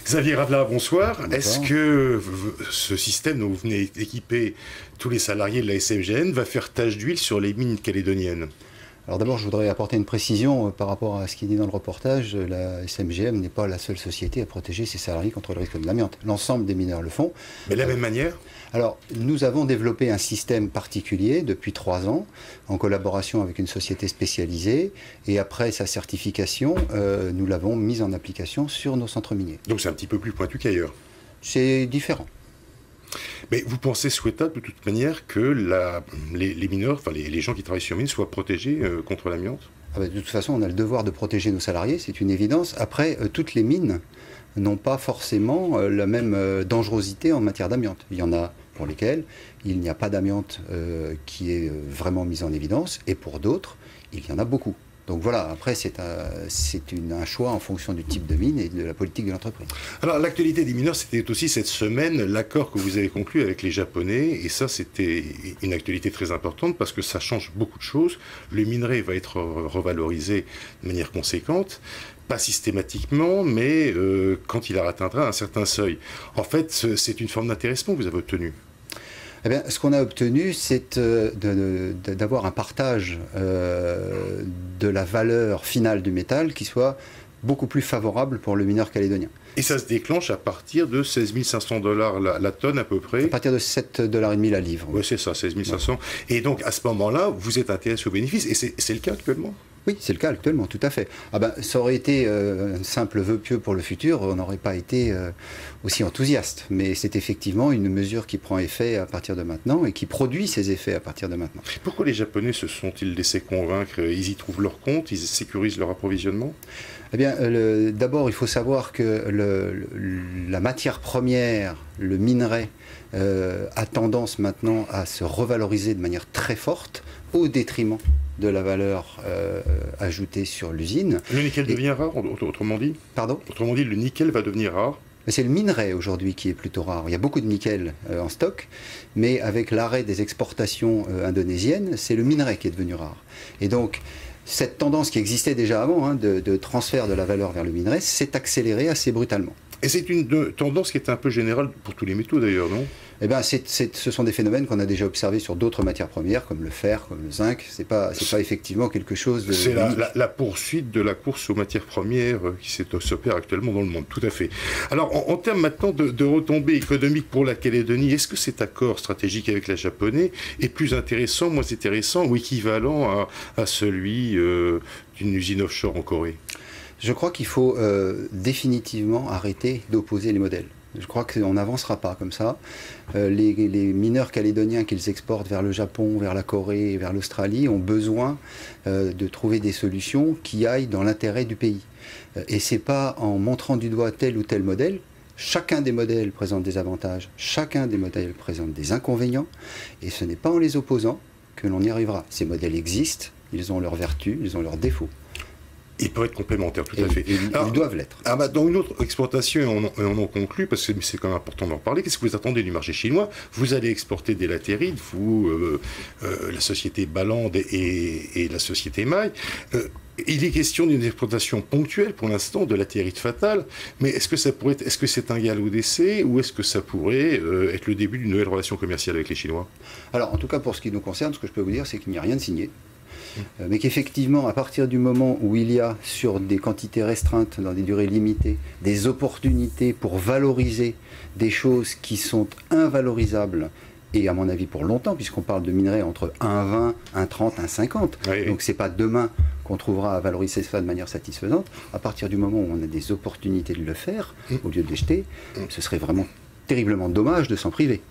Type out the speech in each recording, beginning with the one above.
Xavier Ravela, bonsoir. Bonsoir. Est-ce que ce système dont vous venez équiper tous les salariés de la SMGN va faire tache d'huile sur les mines calédoniennes? Alors d'abord, je voudrais apporter une précision par rapport à ce qui est dit dans le reportage. La SMGM n'est pas la seule société à protéger ses salariés contre le risque de l'amiante. L'ensemble des mineurs le font. Mais de la même manière? Alors, nous avons développé un système particulier depuis 3 ans, en collaboration avec une société spécialisée. Et après sa certification, nous l'avons mise en application sur nos centres miniers. Donc c'est un petit peu plus pointu qu'ailleurs? C'est différent. Mais vous pensez souhaitable de toute manière que les mineurs, enfin les gens qui travaillent sur mine soient protégés contre l'amiante? De toute façon, on a le devoir de protéger nos salariés, c'est une évidence. Après, toutes les mines n'ont pas forcément la même dangerosité en matière d'amiante. Il y en a pour lesquelles il n'y a pas d'amiante qui est vraiment mise en évidence, et pour d'autres, il y en a beaucoup. Donc voilà, après c'est un choix en fonction du type de mine et de la politique de l'entreprise. Alors l'actualité des mineurs, c'était aussi cette semaine l'accord que vous avez conclu avec les Japonais, et ça c'était une actualité très importante parce que ça change beaucoup de choses. Le minerai va être revalorisé de manière conséquente, pas systématiquement, mais quand il atteindra un certain seuil. En fait, c'est une forme d'intéressement que vous avez obtenue. Eh bien, ce qu'on a obtenu, c'est d'avoir un partage de la valeur finale du métal qui soit beaucoup plus favorable pour le mineur calédonien. Et ça se déclenche à partir de 16 500 $ la tonne à peu près? À partir de 7,5 $ la livre. Oui, c'est ça, 16 500. Ouais. Et donc, à ce moment-là, vous êtes intéressé aux bénéfices, et c'est le cas actuellement? Oui, c'est le cas actuellement, tout à fait. Ça aurait été un simple vœu pieux pour le futur, on n'aurait pas été aussi enthousiaste. Mais c'est effectivement une mesure qui prend effet à partir de maintenant et qui produit ses effets à partir de maintenant. Pourquoi les Japonais se sont-ils laissés convaincre? Ils y trouvent leur compte? Ils sécurisent leur approvisionnement? Eh bien, d'abord, il faut savoir que la matière première, le minerai, a tendance maintenant à se revaloriser de manière très forte au détriment de la valeur ajoutée sur l'usine. Le nickel devient rare, autrement dit? Pardon? Autrement dit, le nickel va devenir rare? C'est le minerai aujourd'hui qui est plutôt rare. Il y a beaucoup de nickel en stock, mais avec l'arrêt des exportations indonésiennes, c'est le minerai qui est devenu rare. Et donc, cette tendance qui existait déjà avant, de transfert de la valeur vers le minerai, s'est accélérée assez brutalement. Et c'est une tendance qui est un peu générale pour tous les métaux d'ailleurs, non? Eh bien, ce sont des phénomènes qu'on a déjà observés sur d'autres matières premières, comme le fer, comme le zinc. C'est pas effectivement quelque chose de... C'est la poursuite de la course aux matières premières qui s'opère actuellement dans le monde, tout à fait. Alors, en termes maintenant de retombées économiques pour la Calédonie, est-ce que cet accord stratégique avec la Japonais est plus intéressant, moins intéressant ou équivalent à celui d'une usine offshore en Corée? Je crois qu'il faut définitivement arrêter d'opposer les modèles. Je crois qu'on n'avancera pas comme ça. Les mineurs calédoniens qu'ils exportent vers le Japon, vers la Corée, vers l'Australie ont besoin de trouver des solutions qui aillent dans l'intérêt du pays. Et ce n'est pas en montrant du doigt tel ou tel modèle. Chacun des modèles présente des avantages, chacun des modèles présente des inconvénients. Et ce n'est pas en les opposant que l'on y arrivera. Ces modèles existent, ils ont leurs vertus, ils ont leurs défauts. Ils peuvent être complémentaires, tout à fait. Ils doivent l'être. Dans une autre exploitation, et on en conclut, parce que c'est quand même important d'en parler, qu'est-ce que vous attendez du marché chinois? Vous allez exporter des latérites, vous, la société Balland et la société Maille. Il est question d'une exploitation ponctuelle pour l'instant de latérite fatale, mais est-ce que c'est un galop d'essai ou est-ce que ça pourrait être le début d'une nouvelle relation commerciale avec les Chinois? Alors, en tout cas, pour ce qui nous concerne, ce que je peux vous dire, c'est qu'il n'y a rien de signé. Mais qu'effectivement, à partir du moment où il y a, sur des quantités restreintes, dans des durées limitées, des opportunités pour valoriser des choses qui sont invalorisables, et à mon avis pour longtemps, puisqu'on parle de minerais entre 1,20, 1,30, 1,50, oui. Donc c'est pas demain qu'on trouvera à valoriser ça de manière satisfaisante. À partir du moment où on a des opportunités de le faire, au lieu de les jeter, ce serait vraiment terriblement dommage de s'en priver.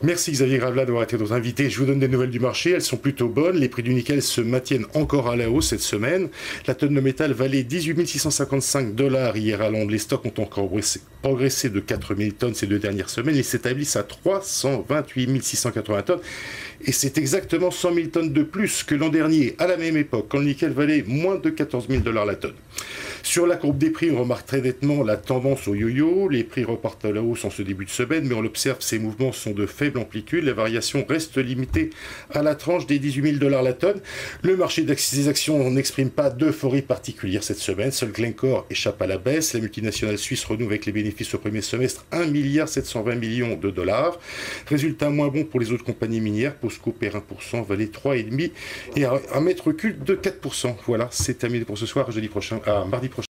Merci Xavier Ravela d'avoir été notre invité. Je vous donne des nouvelles du marché, elles sont plutôt bonnes. Les prix du nickel se maintiennent encore à la hausse cette semaine. La tonne de métal valait 18 655 $ hier à Londres. Les stocks ont encore progressé de 4 000 tonnes ces 2 dernières semaines. Ils s'établissent à 328 680 tonnes. Et c'est exactement 100 000 tonnes de plus que l'an dernier, à la même époque, quand le nickel valait moins de 14 000 $ la tonne. Sur la courbe des prix, on remarque très nettement la tendance au yo-yo. Les prix repartent à la hausse en ce début de semaine, mais on l'observe, ces mouvements sont de faible amplitude. La variation reste limitée à la tranche des 18 000 $ la tonne. Le marché des actions n'exprime pas d'euphorie particulière cette semaine. Seul Glencore échappe à la baisse. La multinationale suisse renoue avec les bénéfices au premier semestre 1,720 milliard de dollars. Résultat moins bon pour les autres compagnies minières. POSCO perd 1%, Vale 3,5% et un net recul de 4%. Voilà, c'est terminé pour ce soir. Mardi prochain.